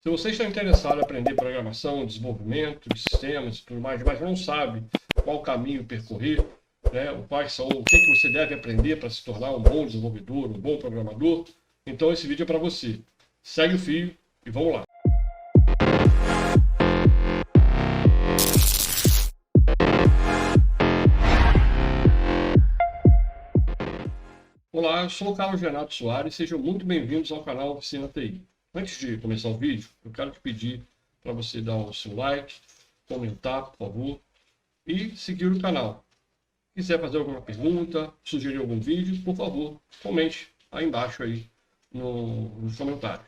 Se você está interessado em aprender programação, desenvolvimento de sistemas e tudo mais, mas não sabe qual caminho percorrer, né, o que você deve aprender para se tornar um bom desenvolvedor, um bom programador, então esse vídeo é para você. Segue o fio e vamos lá. Olá, eu sou o Carlos Renato Soares, sejam muito bem-vindos ao canal Oficina TI. Antes de começar o vídeo, eu quero te pedir para você dar o seu like, comentar, por favor, e seguir o canal. Se quiser fazer alguma pergunta, sugerir algum vídeo, por favor, comente aí embaixo aí nos comentários.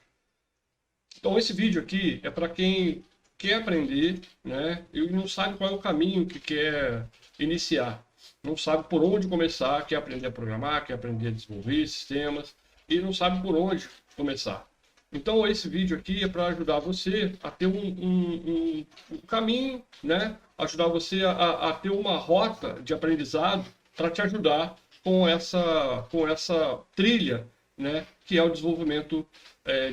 Então esse vídeo aqui é para quem quer aprender, né, e não sabe qual é o caminho que quer iniciar. Não sabe por onde começar, quer aprender a programar, quer aprender a desenvolver sistemas e não sabe por onde começar. Então esse vídeo aqui é para ajudar você a ter um caminho, né? Ajudar você a ter uma rota de aprendizado para te ajudar com essa trilha, né? Que é o desenvolvimento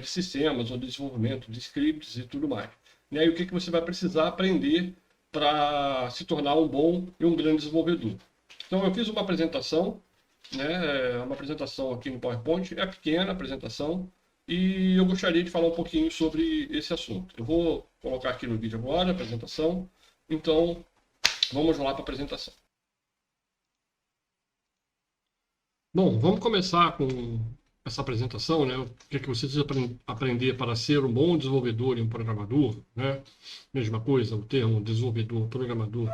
de sistemas, ou desenvolvimento de scripts e tudo mais. E aí o que você vai precisar aprender para se tornar um bom e um grande desenvolvedor. Então eu fiz uma apresentação, né? Uma apresentação aqui no PowerPoint, é pequena a apresentação, e eu gostaria de falar um pouquinho sobre esse assunto. Eu vou colocar aqui no vídeo agora a apresentação, então vamos lá para a apresentação. Bom, vamos começar com essa apresentação, né? O que é que você precisa aprender para ser um bom desenvolvedor e um programador, né? Mesma coisa, o termo desenvolvedor, programador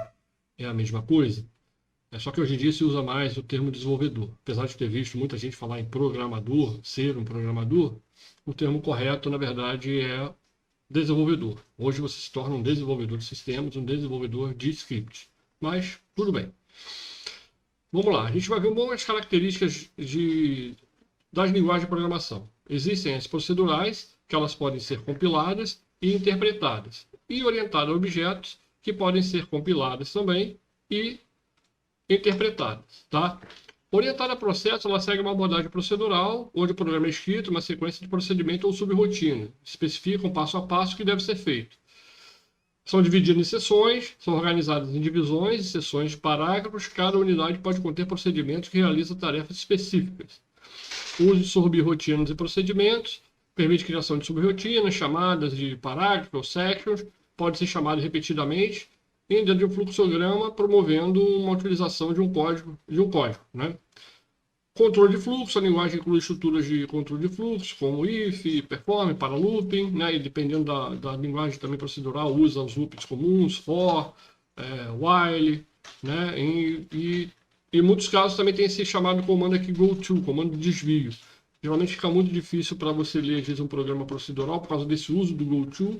é a mesma coisa. Só que hoje em dia se usa mais o termo desenvolvedor. Apesar de ter visto muita gente falar em programador, ser um programador, o termo correto, na verdade, é desenvolvedor. Hoje você se torna um desenvolvedor de sistemas, um desenvolvedor de script. Mas, tudo bem. Vamos lá, a gente vai ver algumas características das linguagens de programação. Existem as procedurais, que elas podem ser compiladas e interpretadas, e orientadas a objetos, que podem ser compiladas também e interpretadas, tá? Orientada a processo, ela segue uma abordagem procedural, onde o programa é escrito uma sequência de procedimento ou subrotina, especifica um passo a passo que deve ser feito. São divididas em seções, são organizadas em divisões e seções de parágrafos, cada unidade pode conter procedimentos que realizam tarefas específicas. O uso de subrotinas e procedimentos permite a criação de subrotinas, chamadas de parágrafos ou sections, pode ser chamado repetidamente, dentro de um fluxograma, promovendo uma utilização de um código, né? Controle de fluxo, a linguagem inclui estruturas de controle de fluxo, como if, perform, para looping, né? E dependendo da linguagem também procedural, usa os loops comuns, for, while, né? E em muitos casos também tem esse chamado comando aqui, goTo, comando de desvio. Geralmente fica muito difícil para você ler, às vezes, um programa procedural por causa desse uso do goTo,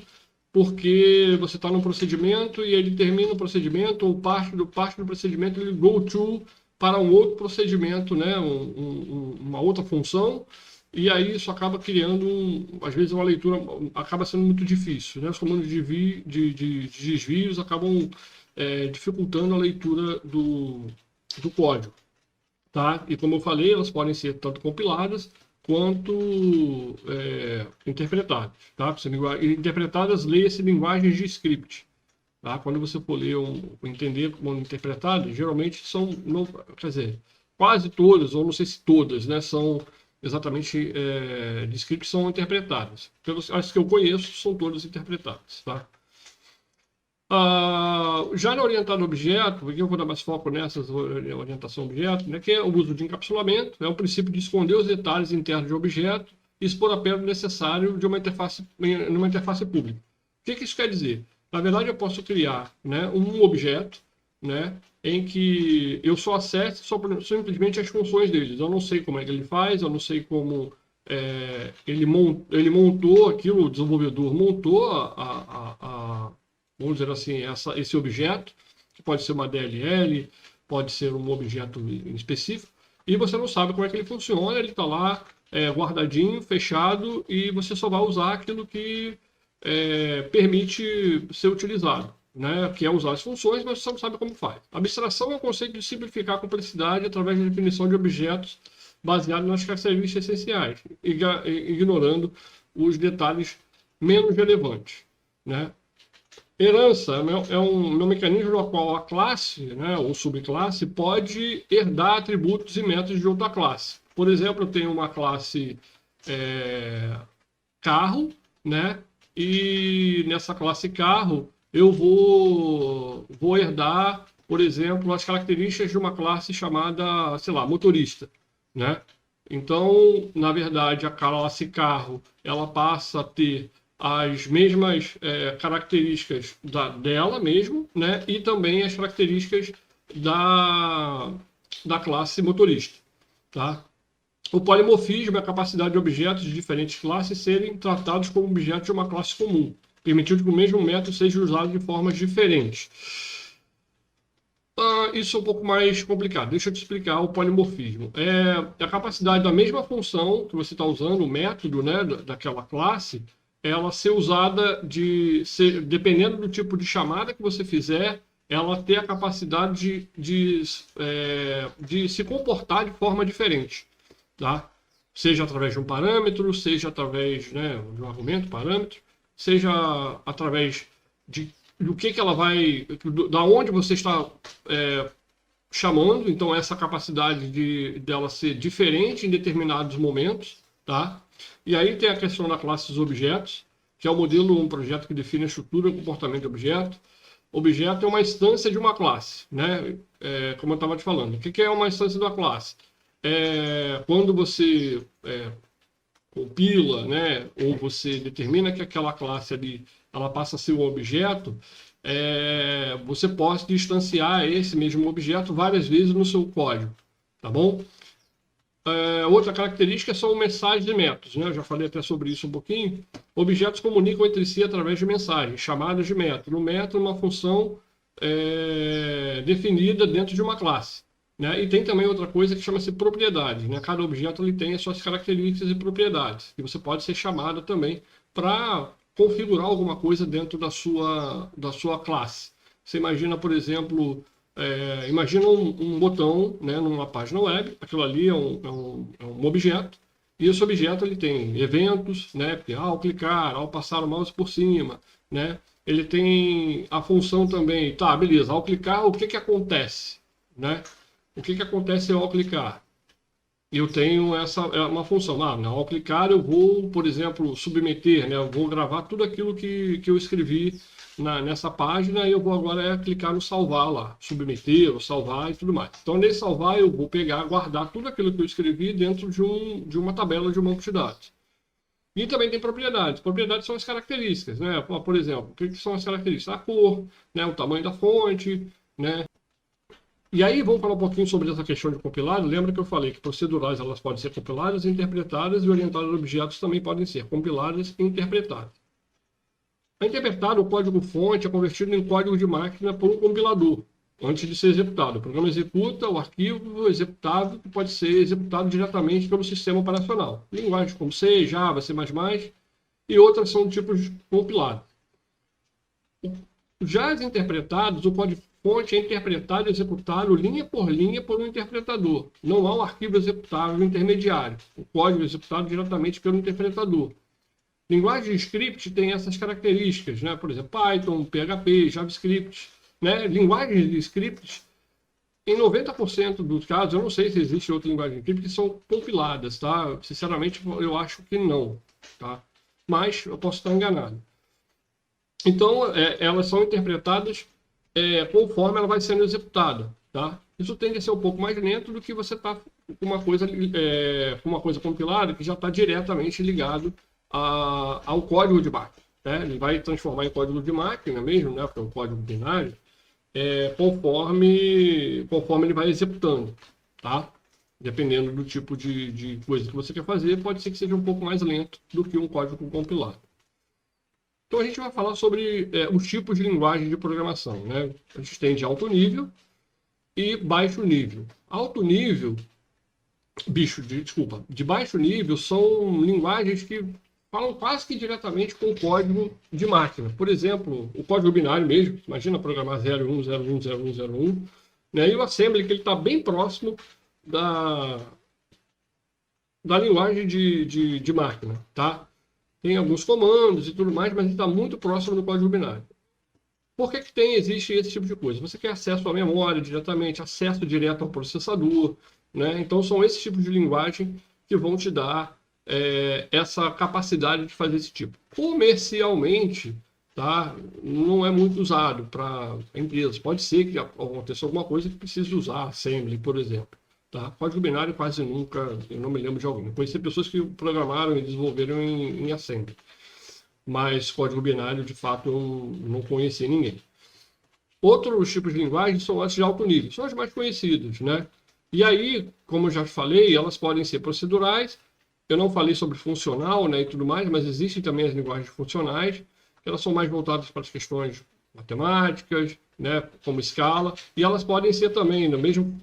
porque você está num procedimento e ele termina o procedimento, ou parte do procedimento ele go to para um outro procedimento, né? Uma outra função, e aí isso acaba criando, às vezes, uma leitura acaba sendo muito difícil, né? Os comandos de desvios acabam dificultando a leitura do código, tá? E como eu falei, elas podem ser tanto compiladas quanto interpretadas, tá? Interpretadas, leia-se linguagens de script, tá? Quando você for ler entender como interpretado, geralmente são, não, quer dizer, quase todas, ou não sei se todas, né, são exatamente de script são interpretadas. As que eu conheço são todas interpretadas, tá? Já na orientada a objeto, aqui eu vou dar mais foco nessas orientação a objeto, né, que é o uso de encapsulamento, é o princípio de esconder os detalhes internos de objeto e expor apenas o necessário de numa interface pública. O que isso quer dizer? Na verdade, eu posso criar, né, um objeto, né, em que eu só acesse simplesmente as funções deles. Eu não sei como é que ele faz, eu não sei como ele montou aquilo, o desenvolvedor montou vamos dizer assim, esse objeto, que pode ser uma DLL, pode ser um objeto específico, e você não sabe como é que ele funciona, ele está lá guardadinho, fechado, e você só vai usar aquilo que permite ser utilizado, né? Que é usar as funções, mas você não sabe como faz. Abstração é o conceito de simplificar a complexidade através da definição de objetos baseado nas características essenciais, ignorando os detalhes menos relevante, né? Herança é um mecanismo no qual a classe, né, ou subclasse, pode herdar atributos e métodos de outra classe. Por exemplo, eu tenho uma classe carro, né? E nessa classe carro eu vou herdar, por exemplo, as características de uma classe chamada, sei lá, motorista, né? Então, na verdade, a classe carro ela passa a ter as mesmas características dela mesmo, né? E também as características da classe motorista, tá? O polimorfismo é a capacidade de objetos de diferentes classes serem tratados como objetos de uma classe comum, permitindo que o mesmo método seja usado de formas diferentes. Isso é um pouco mais complicado. Deixa eu te explicar o polimorfismo. É a capacidade da mesma função que você está usando, o método, né, daquela classe, ela ser usada dependendo do tipo de chamada que você fizer, ela ter a capacidade de se comportar de forma diferente, tá? Seja através de um parâmetro, seja através, né, de um argumento, parâmetro, seja através do que ela vai, da onde você está chamando, então essa capacidade dela ser diferente em determinados momentos, tá? E aí tem a questão da classe dos objetos, que é o modelo, um projeto que define a estrutura e o comportamento de objeto. Objeto é uma instância de uma classe, né? Como eu estava te falando. O que é uma instância de uma classe? Quando você compila, né, ou você determina que aquela classe ali ela passa a ser um objeto, você pode instanciar esse mesmo objeto várias vezes no seu código, tá bom? Outra característica são mensagens e métodos, né? Eu já falei até sobre isso um pouquinho. Objetos comunicam entre si através de mensagens, chamadas de método. O método é uma função definida dentro de uma classe, né? E tem também outra coisa que chama-se propriedade, né? Cada objeto ele tem as suas características e propriedades, e você pode ser chamado também para configurar alguma coisa dentro da sua classe. Você imagina, por exemplo, imagina um botão, né, numa página web, aquilo ali é um objeto, e esse objeto ele tem eventos, né, porque ao clicar, ao passar o mouse por cima, né, ele tem a função também, tá, beleza, ao clicar, o que que acontece, né? O que que acontece ao clicar? Eu tenho uma função, ao clicar eu vou, por exemplo, submeter, né, eu vou gravar tudo aquilo que eu escrevi nessa página e eu vou agora clicar no salvar lá, submeter, ou salvar e tudo mais. Então, nesse salvar, eu vou pegar, guardar tudo aquilo que eu escrevi dentro de uma tabela de um banco de dados. E também tem propriedades. Propriedades são as características, né? Por exemplo, o que são as características? A cor, né, o tamanho da fonte, né? E aí vamos falar um pouquinho sobre essa questão de compilado. Lembra que eu falei que procedurais elas podem ser compiladas, interpretadas e orientadas a objetos também podem ser compiladas e interpretadas. A interpretar o código-fonte é convertido em código de máquina por um compilador, antes de ser executado. O programa executa o arquivo executável que pode ser executado diretamente pelo sistema operacional. Linguagens como C, Java, C++ e outras são tipos compilados. Já as interpretadas, o código-fonte é interpretado e executado linha por linha por um interpretador. Não há um arquivo executável intermediário. O código é executado diretamente pelo interpretador. Linguagem de script tem essas características, né? Por exemplo, Python, PHP, JavaScript, né? Linguagens de script, em 90% dos casos, eu não sei se existe outra linguagem de script que são compiladas, tá? Sinceramente, eu acho que não, tá? Mas eu posso estar enganado. Então, elas são interpretadas conforme ela vai sendo executada, tá? Isso tende a ser um pouco mais lento do que você está com uma coisa compilada que já está diretamente ligado ao código de máquina, né? Ele vai transformar em código de máquina mesmo, né? Porque é um código binário, conforme ele vai executando, tá? Dependendo do tipo de coisa que você quer fazer, pode ser que seja um pouco mais lento do que um código compilado. Então a gente vai falar sobre os tipos de linguagem de programação, né? A gente tem de alto nível e baixo nível. Alto nível, de baixo nível são linguagens que falam quase que diretamente com o código de máquina. Por exemplo, o código binário mesmo, imagina programar 01, 01, 01, 01, né? E o assembly, que ele está bem próximo da linguagem de máquina, tá? tem alguns comandos e tudo mais, mas ele está muito próximo do código binário. Por que que existe esse tipo de coisa? Você quer acesso à memória diretamente, acesso direto ao processador, né? Então são esses tipos de linguagem que vão te dar essa capacidade de fazer esse tipo. Comercialmente, tá? Não é muito usado para empresas. Pode ser que aconteça alguma coisa que precise usar Assembly, por exemplo. Tá? Código binário quase nunca, eu não me lembro de alguém. Eu conheci pessoas que programaram e desenvolveram em Assembly. Mas código binário, de fato, eu não conheci ninguém. Outros tipos de linguagem são as de alto nível, são as mais conhecidas, né? E aí, como eu já falei, elas podem ser procedurais. Eu não falei sobre funcional, né, e tudo mais, mas existem também as linguagens funcionais, que elas são mais voltadas para as questões matemáticas, né, como Scala, e elas podem ser também, no mesmo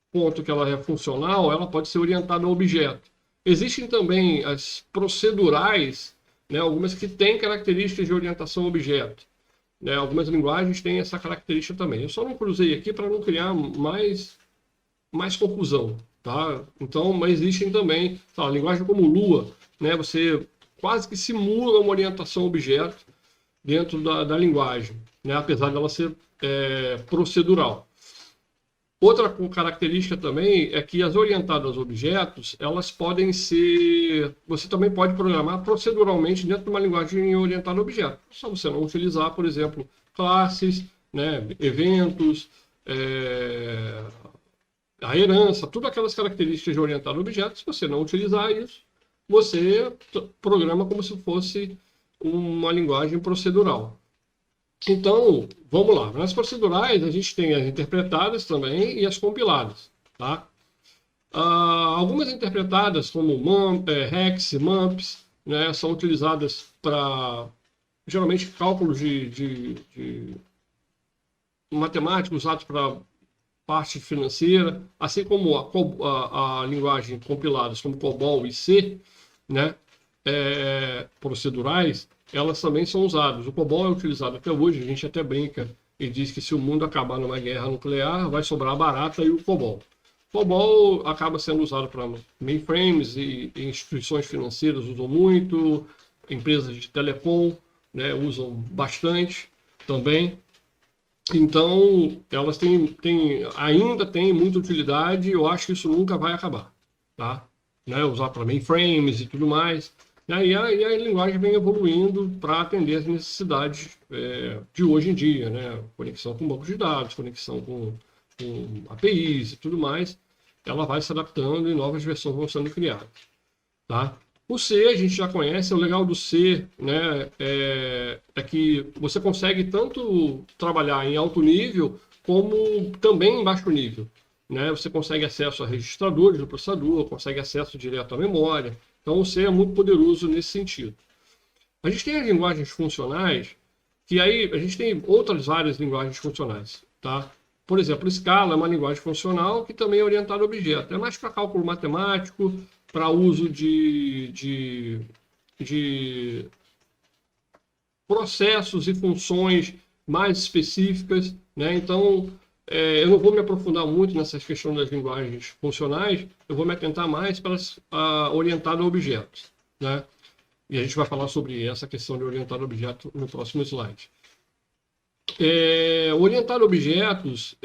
ponto que ela é funcional, ela pode ser orientada a objeto. Existem também as procedurais, né, algumas que têm características de orientação a objeto. Né, algumas linguagens têm essa característica também. Eu só não cruzei aqui para não criar mais confusão. Tá? Então, mas existem também, tá, linguagem como Lua, né, você quase que simula uma orientação a objeto dentro da linguagem, né, apesar dela ser procedural. Outra característica também é que as orientadas a objetos, elas podem ser... Você também pode programar proceduralmente dentro de uma linguagem orientada a objetos. Só você não utilizar, por exemplo, classes, né, eventos, a herança, todas aquelas características de orientada a objetos. Se você não utilizar isso, você programa como se fosse uma linguagem procedural. Então, vamos lá. Nas procedurais, a gente tem as interpretadas também e as compiladas. Tá? Algumas interpretadas, como Hex, MUMPs, né, são utilizadas para, geralmente, cálculos de matemática, usados para parte financeira, assim como a linguagem compiladas, como COBOL e C, né, procedurais, elas também são usadas. O COBOL é utilizado até hoje, a gente até brinca e diz que se o mundo acabar numa guerra nuclear, vai sobrar a barata e o COBOL. O COBOL acaba sendo usado para mainframes e instituições financeiras usam muito, empresas de telecom, né, usam bastante também. Então, elas ainda têm muita utilidade e eu acho que isso nunca vai acabar. Tá? Né, usar para mainframes e tudo mais. E a linguagem vem evoluindo para atender as necessidades de hoje em dia, né? Conexão com bancos de dados, conexão com APIs e tudo mais. Ela vai se adaptando e novas versões vão sendo criadas. Tá? O C a gente já conhece, o legal do C, né, é que você consegue tanto trabalhar em alto nível como também em baixo nível. Né? Você consegue acesso a registradores do processador, consegue acesso direto à memória. Então, o C é muito poderoso nesse sentido. A gente tem as linguagens funcionais, que aí a gente tem outras várias linguagens funcionais. Tá? Por exemplo, Scala é uma linguagem funcional que também é orientada a objeto. É mais para cálculo matemático, para uso de processos e funções mais específicas. Né? Então, eu não vou me aprofundar muito nessas questões das linguagens funcionais, eu vou me atentar mais para as orientadas a objetos. Né? E a gente vai falar sobre essa questão de orientado a objeto no próximo slide. Orientado a objetos,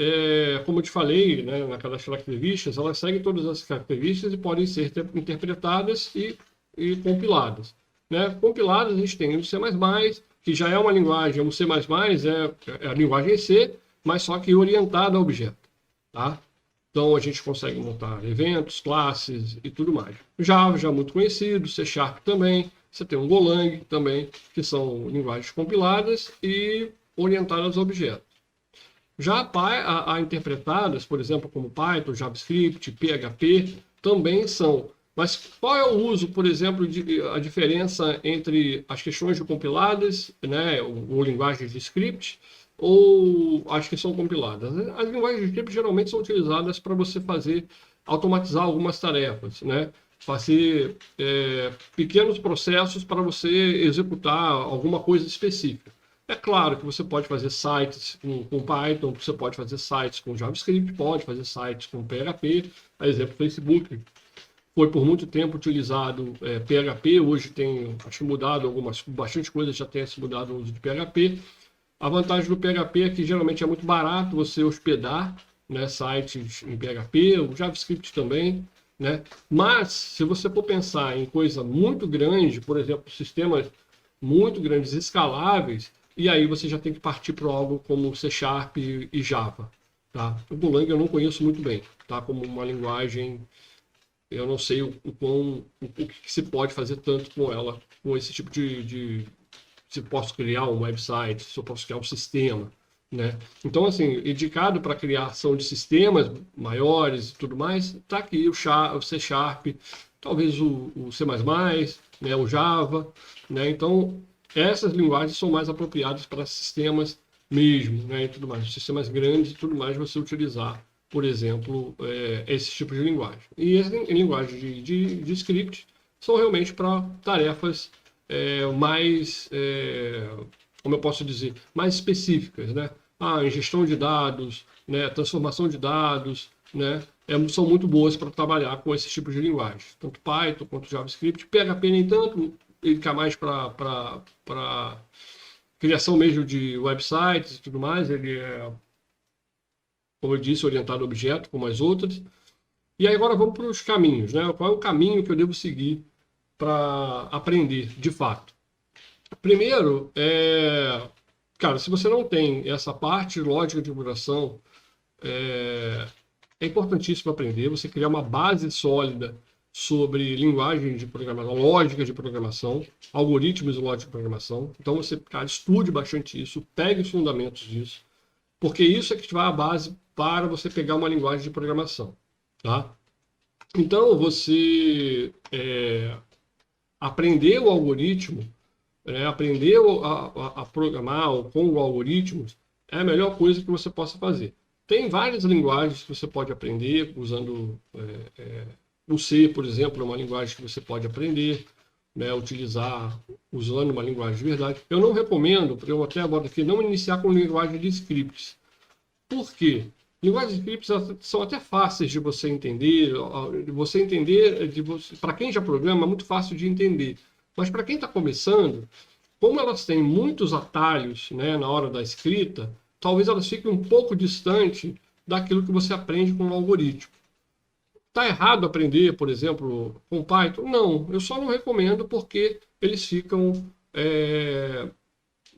como eu te falei, né, naquelas características, elas seguem todas as características e podem ser interpretadas e compiladas. Né? Compiladas a gente tem o C++, que já é uma linguagem, o C++ é a linguagem C, mas só que orientada a objeto. Tá? Então a gente consegue montar eventos, classes e tudo mais. Java já é muito conhecido, C# também, você tem o Golang também, que são linguagens compiladas e orientadas a objetos. Já a interpretadas, por exemplo, como Python, JavaScript, PHP, também são. Mas qual é o uso, por exemplo, a diferença entre as questões de compiladas, né, ou linguagens de script, ou as que são compiladas? As linguagens de script geralmente são utilizadas para você automatizar algumas tarefas, né? Fazer pequenos processos para você executar alguma coisa específica. É claro que você pode fazer sites com Python, você pode fazer sites com JavaScript, pode fazer sites com PHP, por exemplo, Facebook foi por muito tempo utilizado PHP, hoje tem, acho que mudado bastante coisas, já tem se mudado o uso de PHP. A vantagem do PHP é que geralmente é muito barato você hospedar, né, sites em PHP, o JavaScript também, né? Mas, se você for pensar em coisa muito grande, por exemplo, sistemas muito grandes, escaláveis, e aí você já tem que partir para algo como C Sharp e Java. Tá? O Golang eu não conheço muito bem, tá? Como uma linguagem, eu não sei o que se pode fazer tanto com ela, com esse tipo se eu posso criar um website, se eu posso criar um sistema, né? Então, assim, indicado para criação de sistemas maiores e tudo mais, está aqui o C Sharp, talvez o C++, né, o Java, né? Então, essas linguagens são mais apropriadas para sistemas mesmo, né, e tudo mais. Sistemas grandes e tudo mais, você utilizar, por exemplo, esse tipo de linguagem. E as linguagens de script são realmente para tarefas mais, como eu posso dizer, mais específicas, né? Em gestão de dados, né? Transformação de dados, né? São muito boas para trabalhar com esses tipos de linguagem, tanto Python quanto JavaScript. PHP nem tanto, ele fica mais para criação mesmo de websites e tudo mais, ele é, como eu disse, orientado a objeto, como as outras. E aí agora vamos para os caminhos, né? Qual é o caminho que eu devo seguir para aprender, de fato? Primeiro, cara, se você não tem essa parte lógica de programação, é importantíssimo aprender, você criar uma base sólida sobre linguagem de programação, lógica de programação, algoritmos e lógica de programação. Então você, cara, estude bastante isso, pegue os fundamentos disso, porque isso é que te vai a base para você pegar uma linguagem de programação, tá? Então você aprender o algoritmo, aprender a programar com algoritmos é a melhor coisa que você possa fazer. Tem várias linguagens que você pode aprender usando o C, por exemplo, é uma linguagem que você pode aprender, né, utilizar usando uma linguagem de verdade. Eu não recomendo, eu até agora aqui, não iniciar com linguagem de scripts. Por quê? Linguagens de scripts são até fáceis de você entender, para quem já programa é muito fácil de entender. Mas para quem está começando, como elas têm muitos atalhos, né, na hora da escrita, talvez elas fiquem um pouco distante daquilo que você aprende com o algoritmo. Está errado aprender, por exemplo, com Python? Não, eu só não recomendo porque eles ficam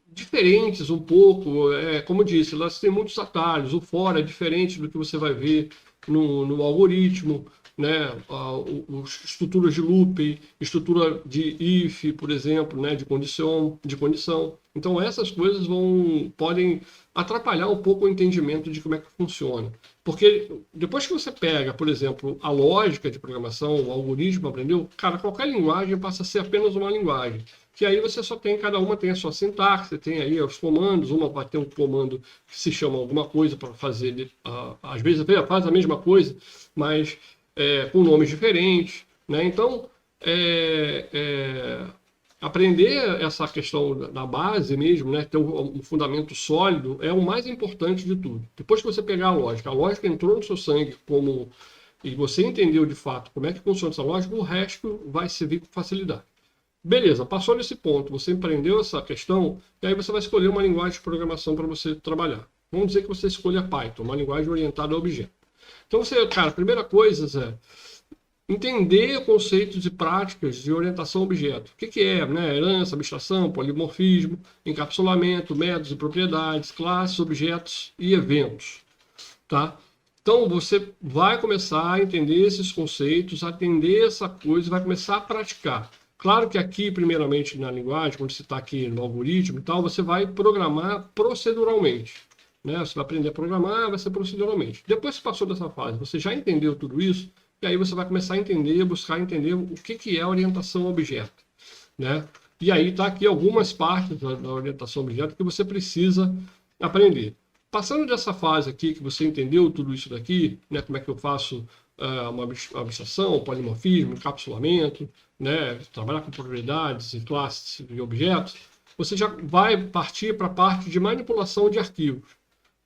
diferentes um pouco. Como eu disse, elas têm muitos atalhos. O for é diferente do que você vai ver no algoritmo, né? Estruturas de loop, estrutura de if, por exemplo, né? de condição. Então essas coisas podem atrapalhar um pouco o entendimento de como é que funciona. Porque depois que você pega, por exemplo, a lógica de programação, o algoritmo aprendeu, cara, qualquer linguagem passa a ser apenas uma linguagem. Que aí você só tem, cada uma tem a sua sintaxe, tem aí os comandos, uma vai ter um comando que se chama alguma coisa para fazer, às vezes faz a mesma coisa, mas com nomes diferentes, né? Então, aprender essa questão da base mesmo, né? Ter um fundamento sólido é o mais importante de tudo. Depois que você pegar a lógica entrou no seu sangue e você entendeu de fato como é que funciona essa lógica, o resto vai servir com facilidade. Beleza, passou nesse ponto, você empreendeu essa questão, e aí você vai escolher uma linguagem de programação para você trabalhar. Vamos dizer que você escolha Python, uma linguagem orientada a objeto. Então você, cara, a primeira coisa é entender conceitos e práticas de orientação a objeto. O que é, né? Herança, abstração, polimorfismo, encapsulamento, métodos e propriedades, classes, objetos e eventos, tá? Então você vai começar a entender esses conceitos, a atender essa coisa, vai começar a praticar. Claro que aqui, primeiramente na linguagem, quando você está aqui no algoritmo e tal, você vai programar proceduralmente, né? Você vai aprender a programar, vai ser proceduralmente. Depois que passou dessa fase, você já entendeu tudo isso, e aí você vai começar a entender, buscar entender o que é orientação a objeto, né? E aí está aqui algumas partes da orientação a objeto que você precisa aprender. Passando dessa fase aqui, que você entendeu tudo isso daqui, né? Como é que eu faço uma abstração, polimorfismo, encapsulamento, né? Trabalhar com propriedades e classes e objetos, você já vai partir para a parte de manipulação de arquivos,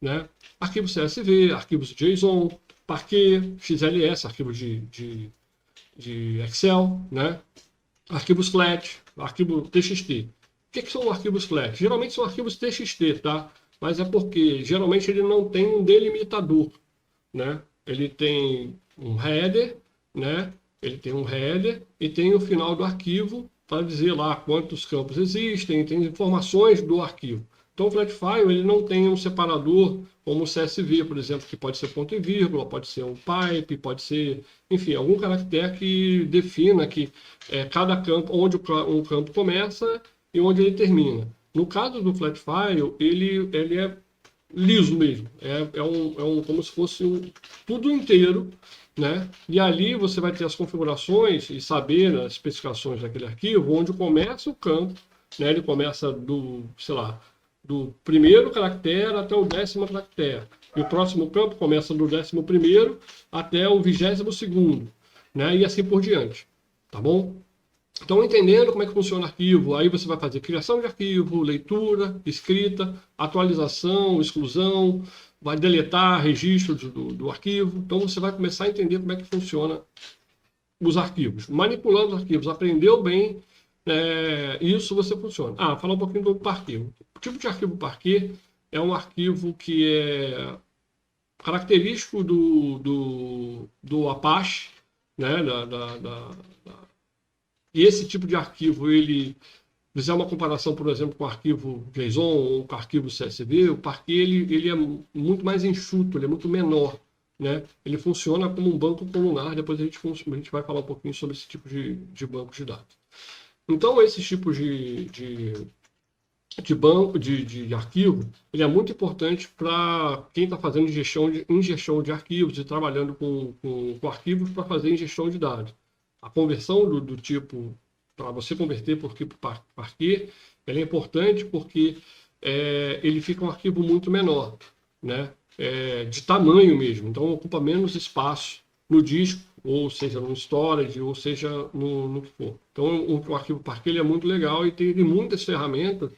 né? Arquivos CSV, arquivos JSON, Parquet, XLS, arquivos de Excel, né? Arquivos flat, arquivo TXT. O que são arquivos flat? Geralmente são arquivos TXT, tá? Mas é porque geralmente ele não tem um delimitador, né? Ele tem um header, né? Ele tem um header e tem o final do arquivo para dizer lá quantos campos existem, tem informações do arquivo. Então o Flatfile ele não tem um separador como o CSV, por exemplo, que pode ser ponto e vírgula, pode ser um pipe, pode ser, enfim, algum caractere que defina que cada campo, onde um campo começa e onde ele termina. No caso do Flatfile, ele é liso mesmo. Como se fosse tudo inteiro, né? E ali você vai ter as configurações e saber as especificações daquele arquivo, onde começa o campo, né? Ele começa do, sei lá, do primeiro caractere até o 10º caractere. E o próximo campo começa do 11º até o 22º, né? E assim por diante, tá bom? Então, entendendo como é que funciona o arquivo, aí você vai fazer criação de arquivo, leitura, escrita, atualização, exclusão, vai deletar registros do arquivo. Então, você vai começar a entender como é que funciona os arquivos. Manipulando os arquivos, aprendeu bem, isso você funciona. Falar um pouquinho do Parquet. O tipo de arquivo Parquet é um arquivo que é característico do Apache, né, e esse tipo de arquivo, ele fizer uma comparação, por exemplo, com o arquivo JSON ou com o arquivo CSV, o Parquet ele é muito mais enxuto, ele é muito menor, né? Ele funciona como um banco colunar, depois a gente vai falar um pouquinho sobre esse tipo de banco de dados. Então, esses tipos de banco, de arquivo, ele é muito importante para quem está fazendo ingestão de arquivos e trabalhando com arquivos para fazer ingestão de dados. A conversão do tipo, para você converter por tipo Parquet, ela é importante porque ele fica um arquivo muito menor, né? De tamanho mesmo, então ocupa menos espaço no disco, ou seja, no storage, ou seja, no que for. Então o arquivo Parquet ele é muito legal e tem muitas ferramentas,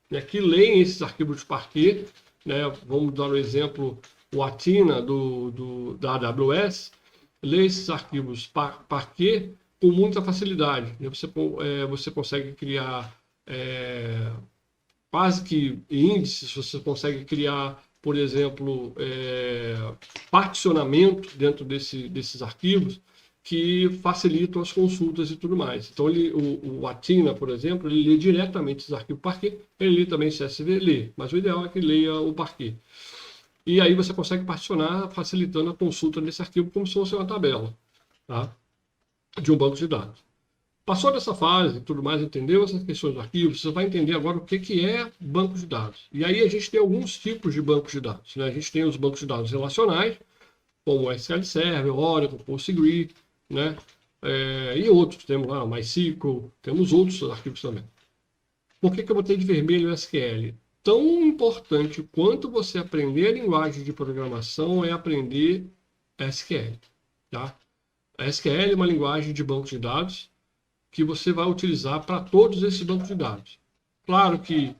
né, que leem esses arquivos de Parquet, né? Vamos dar um exemplo, o Athena da AWS, lê esses arquivos Parquet com muita facilidade. Você consegue criar quase que índices, você consegue criar, por exemplo, particionamento dentro desses arquivos que facilitam as consultas e tudo mais. Então, o Athena, por exemplo, ele lê diretamente esses arquivos Parquet, ele lê também CSV, lê, mas o ideal é que leia o Parquet. E aí você consegue particionar, facilitando a consulta desse arquivo como se fosse uma tabela, tá? De um banco de dados. Passou dessa fase, tudo mais, entendeu essas questões do arquivo, você vai entender agora o que é banco de dados. E aí a gente tem alguns tipos de bancos de dados, né? A gente tem os bancos de dados relacionais, como o SQL Server, Oracle, Postgre, né? E outros, temos lá o MySQL, temos outros arquivos também. Por que eu botei de vermelho o SQL? Tão importante quanto você aprender a linguagem de programação é aprender SQL, tá? A SQL é uma linguagem de banco de dados que você vai utilizar para todos esses bancos de dados. Claro que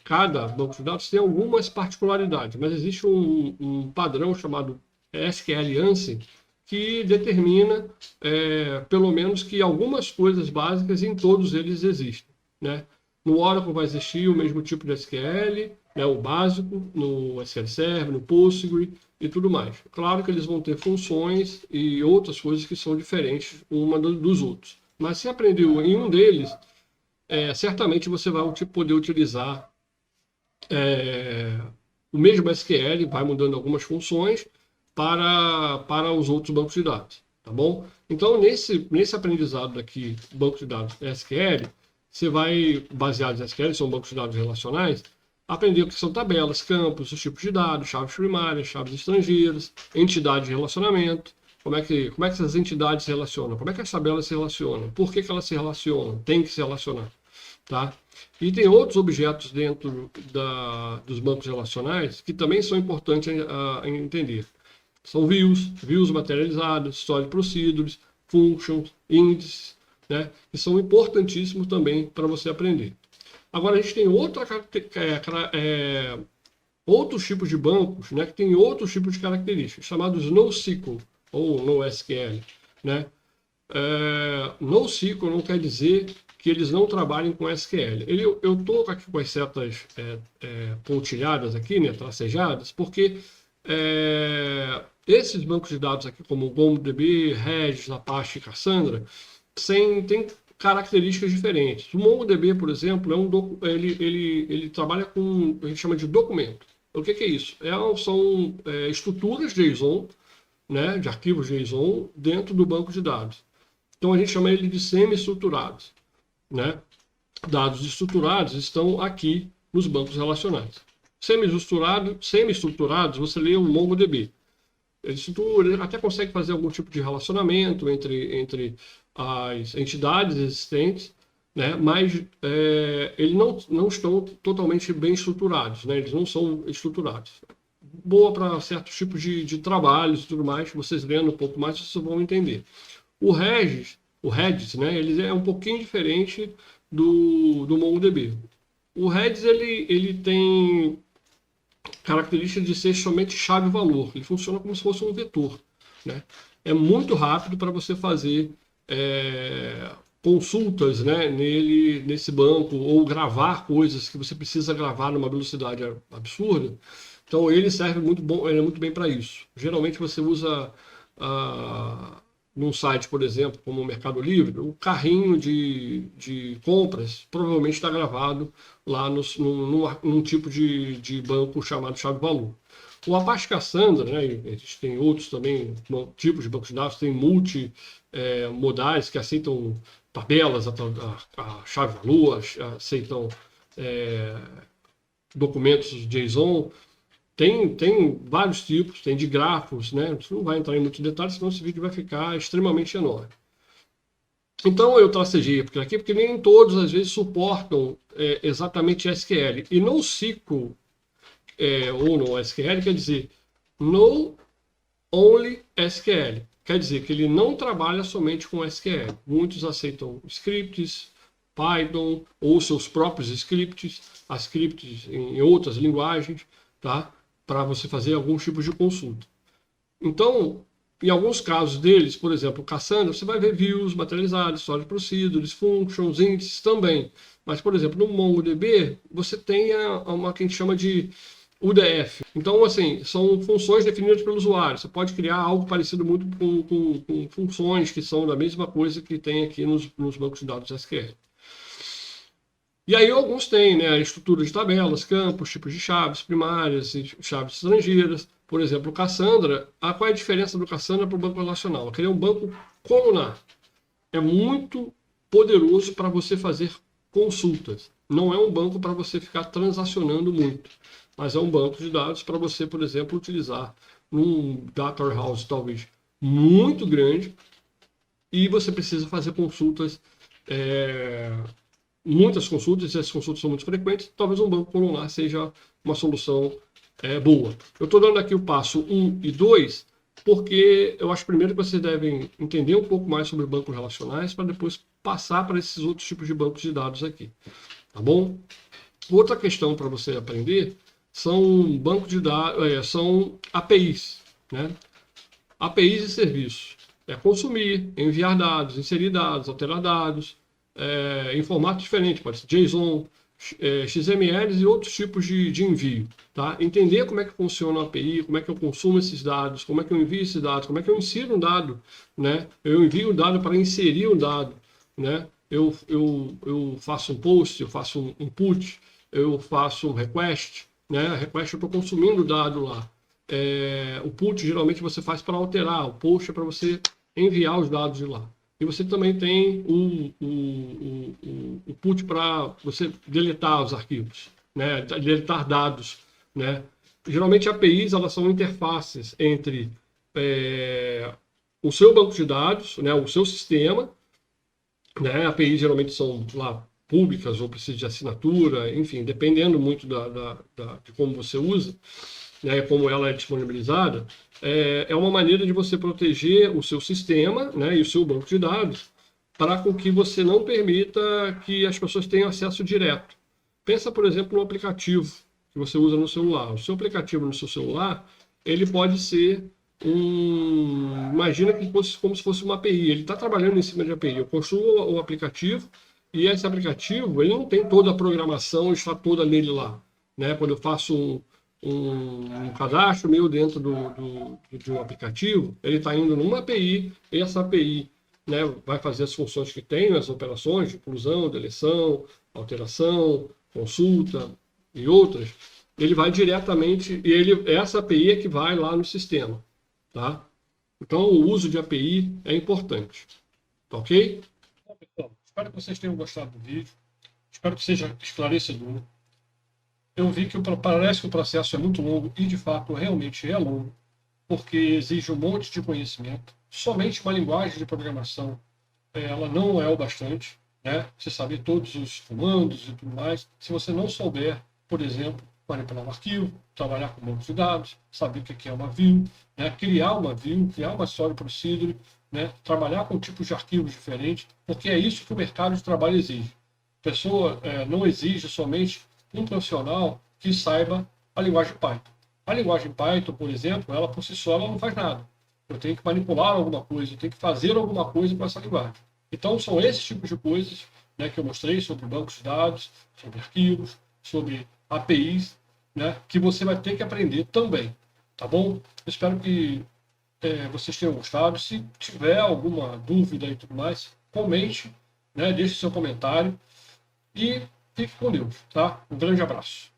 cada banco de dados tem algumas particularidades, mas existe um padrão chamado SQL ANSI que determina, pelo menos, que algumas coisas básicas em todos eles existem, né? No Oracle vai existir o mesmo tipo de SQL, né, o básico, no SQL Server, no Postgre e tudo mais. Claro que eles vão ter funções e outras coisas que são diferentes uma dos outros. Mas se aprendeu em um deles, certamente você vai poder utilizar o mesmo SQL, vai mudando algumas funções para os outros bancos de dados, tá bom? Então, nesse aprendizado aqui, banco de dados SQL, você vai, baseado em SQL, são bancos de dados relacionais, aprender o que são tabelas, campos, os tipos de dados, chaves primárias, chaves estrangeiras, entidades de relacionamento, como é que essas entidades se relacionam, como é que as tabelas se relacionam, por que elas se relacionam, tem que se relacionar, tá? E tem outros objetos dentro dos bancos relacionais que também são importantes a entender. São views materializados, storage procedures, functions, índices, né, que são importantíssimos também para você aprender. Agora a gente tem outros tipos de bancos, né, que tem outros tipos de características, chamados NoSQL ou NoSQL, né? NoSQL não quer dizer que eles não trabalhem com SQL. Eu estou aqui com as setas pontilhadas aqui, né, tracejadas, porque esses bancos de dados aqui, como o MongoDB, Redis, Apache e Cassandra, têm características diferentes. O MongoDB, por exemplo, ele trabalha com, a gente chama de documento. O que é isso? São estruturas JSON, né, de arquivos JSON dentro do banco de dados. Então a gente chama ele de semi-estruturados, né? Dados estruturados estão aqui nos bancos relacionais. Semi-estruturados, você lê o MongoDB. Ele até consegue fazer algum tipo de relacionamento entre as entidades existentes, né? Mas eles não estão totalmente bem estruturados, né? Eles não são estruturados. Boa para certos tipos de trabalhos e tudo mais, vocês lendo um pouco mais, vocês vão entender. O Redis, né, ele é um pouquinho diferente do MongoDB. O Redis ele tem característica de ser somente chave-valor. Ele funciona como se fosse um vetor, né? É muito rápido para você fazer consultas, né, nesse banco, ou gravar coisas que você precisa gravar numa velocidade absurda. Então ele serve ele é muito bem para isso. Geralmente você usa num site, por exemplo, como o Mercado Livre, o carrinho de compras provavelmente está gravado lá num tipo de banco chamado chave-valor. O Apache Cassandra, né, existem outros também tipos de bancos de dados, tem multimodais que aceitam tabelas, a chave-valor, aceitam documentos JSON. Tem vários tipos, tem de grafos, né? Você não vai entrar em muitos detalhes, senão esse vídeo vai ficar extremamente enorme. Então eu tracejei aqui porque nem todos às vezes suportam exatamente SQL. E NoSQL ou NoSQL quer dizer No Only SQL. Quer dizer que ele não trabalha somente com SQL. Muitos aceitam scripts, Python ou seus próprios scripts, as scripts em outras linguagens, tá? Para você fazer alguns tipos de consulta. Então, em alguns casos deles, por exemplo, o Cassandra, você vai ver views materializados, storage procedures, functions, índices também. Mas, por exemplo, no MongoDB, você tem uma que a gente chama de UDF. Então, assim, são funções definidas pelo usuário. Você pode criar algo parecido muito com funções que são da mesma coisa que tem aqui nos bancos de dados SQL. E aí alguns têm, né, a estrutura de tabelas, campos, tipos de chaves primárias e chaves estrangeiras. Por exemplo, o Cassandra, qual é a diferença do Cassandra para o banco relacional? Ele é um banco columnar. É muito poderoso para você fazer consultas. Não é um banco para você ficar transacionando muito, mas é um banco de dados para você, por exemplo, utilizar num data warehouse talvez muito grande e você precisa fazer consultas muitas consultas, e essas consultas são muito frequentes, talvez um banco columnar seja uma solução boa. Eu estou dando aqui o passo 1 e 2, porque eu acho primeiro que vocês devem entender um pouco mais sobre bancos relacionais, para depois passar para esses outros tipos de bancos de dados aqui. Tá bom? Outra questão para você aprender são bancos de dados, são APIs, né? APIs e serviços. Consumir, enviar dados, inserir dados, alterar dados, em formato diferente, pode ser JSON, XMLs e outros tipos de envio. Tá? Entender como é que funciona a API, como é que eu consumo esses dados, como é que eu envio esses dados, como é que eu insiro um dado, né? Eu envio um dado para inserir um dado, né? Eu faço um post, eu faço um put, eu faço um request, né? Request eu estou consumindo o dado lá. O put geralmente você faz para alterar, o post é para você enviar os dados de lá. E você também tem o put para você deletar os arquivos, né? Deletar dados, né? Geralmente APIs elas são interfaces entre o seu banco de dados, né? O seu sistema, né? APIs geralmente são lá públicas ou precisam de assinatura, enfim, dependendo muito de como você usa, né, como ela é disponibilizada, é uma maneira de você proteger o seu sistema, né, e o seu banco de dados para com que você não permita que as pessoas tenham acesso direto. Pensa, por exemplo, no aplicativo que você usa no celular. O seu aplicativo no seu celular, ele pode ser imagina que fosse como se fosse uma API. Ele está trabalhando em cima de API. Eu construo o aplicativo e esse aplicativo ele não tem toda a programação, está toda nele lá. Né? Quando eu faço um cadastro meu dentro de um aplicativo, ele está indo numa API, e essa API, né, vai fazer as funções que tem, as operações de inclusão, deleção, alteração, consulta e outras. Ele vai diretamente, essa API é que vai lá no sistema. Tá? Então, o uso de API é importante. Tá ok? Bom, pessoal, espero que vocês tenham gostado do vídeo. Espero que seja esclarecedor. Eu vi que parece que o processo é muito longo e, de fato, realmente é longo, porque exige um monte de conhecimento. Somente uma linguagem de programação, ela não é o bastante, né? Você saber todos os comandos e tudo mais. Se você não souber, por exemplo, manipular um arquivo, trabalhar com bancos de dados, saber o que é uma view, né? Criar uma view, criar uma story procedure, né? Trabalhar com tipos de arquivos diferentes, porque é isso que o mercado de trabalho exige. A pessoa não exige somente um profissional que saiba a linguagem Python. A linguagem Python, por exemplo, ela por si só ela não faz nada. Eu tenho que manipular alguma coisa, eu tenho que fazer alguma coisa com essa linguagem. Então, são esses tipos de coisas, né, que eu mostrei sobre bancos de dados, sobre arquivos, sobre APIs, né, que você vai ter que aprender também. Tá bom? Espero que vocês tenham gostado. Se tiver alguma dúvida e tudo mais, comente, né, deixe seu comentário e fique com Deus. Tá? Um grande abraço.